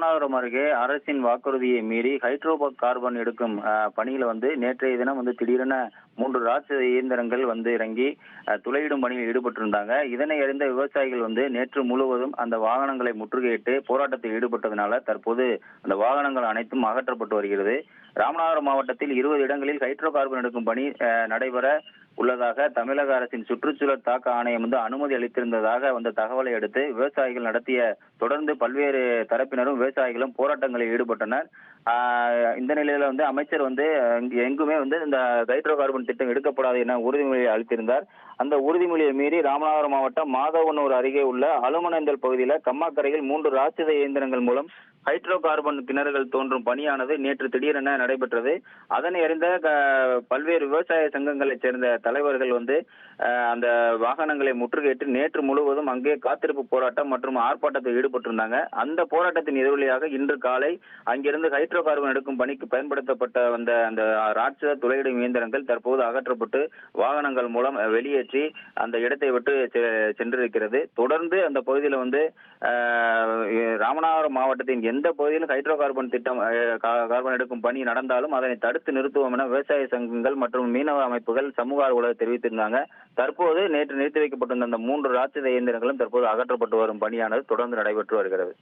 ராமநாதபுரம் அருகே அரசின் வாக்குறுதியை மீறி ஹைட்ரோ கார்பன் எடுக்கும் பணியில நேற்றைய தினம் திடீரென 3 ராட்சத இயந்திரங்கள் இறங்கி துளையிடும் பணியில் ஈடுபட்டிருந்தாங்க. இதனை அறிந்த விவசாயிகள் நேற்று முழுவதும் அந்த வாகனங்களை முற்றுகையிட்டு போராட்டத்தில் ஈடுபட்டதனால தற்போது அந்த வாகனங்கள் அனைத்தும் அகற்றப்பட்டு வருகிறது. ராமநாதபுரம் மாவட்டத்தில் 20 இடங்களில் ஹைட்ரோ கார்பன் எடுக்கும் பணி நடைபெற உள்ளதாக தமிழக அரசின் சுற்றுச்சூழல் தாக்க ஆணையம் அனுமதி அளித்திருந்ததாக வந்த தகவலை அடுத்து விவசாயிகள் நடத்திய தொடர்ந்து பல்வேறு தரப்பினரும் விவசாயிகளும் போராட்டங்களில் ஈடுபட்டனர். இந்த நிலையில அமைச்சர் எங்குமே இந்த ஹைட்ரோ கார்பன் திட்டம் எடுக்கப்படாது என உறுதிமொழியை அளித்திருந்தார். அந்த உறுதிமொழியை மீறி ராமநாதபுரம் மாவட்டம் மாதவனூர் அருகே உள்ள அலுமனந்தல் பகுதியில கம்மாக்கரையில் 3 ராட்சத இயந்திரங்கள் மூலம் ஹைட்ரோ கார்பன் கிணறுகள் தோன்றும் பணியானது நேற்று திடீரென நடைபெற்றது. அதனை அறிந்த பல்வேறு விவசாய சங்கங்களைச் சேர்ந்த தலைவர்கள் அந்த வாகனங்களை முற்றுகையிட்டு நேற்று முழுவதும் அங்கே காத்திருப்பு போராட்டம் மற்றும் ஆர்ப்பாட்டத்தில் ஈடுபட்டிருந்தாங்க. அந்த போராட்டத்தின் எதிரொலியாக இன்று காலை அங்கிருந்து ஹைட்ரோ கார்பன் எடுக்கும் பணிக்கு பயன்படுத்தப்பட்ட அந்த ராட்சத துளையிடும் இயந்திரங்கள் தற்போது அகற்றப்பட்டு வாகனங்கள் மூலம் வெளியேற்றி அந்த இடத்தை விட்டு சென்றிருக்கிறது. தொடர்ந்து அந்த பகுதியில் ராமநாதபுரம் மாவட்டத்தின் எந்த பகுதியிலும் ஹைட்ரோ கார்பன் திட்டம் கார்பன் எடுக்கும் பணி நடந்தாலும் அதனை தடுத்து நிறுத்துவோம் என விவசாய சங்கங்கள் மற்றும் மீனவ அமைப்புகள் சமூக ஆர்வலர்கள் தெரிவித்திருந்தாங்க. தற்போது நேற்று நிறுத்தி வைக்கப்பட்டிருந்த அந்த 3 ராட்சத இயந்திரங்களும் தற்போது அகற்றப்பட்டு வரும் பணியானது தொடர்ந்து நடைபெற்று வருகிறது.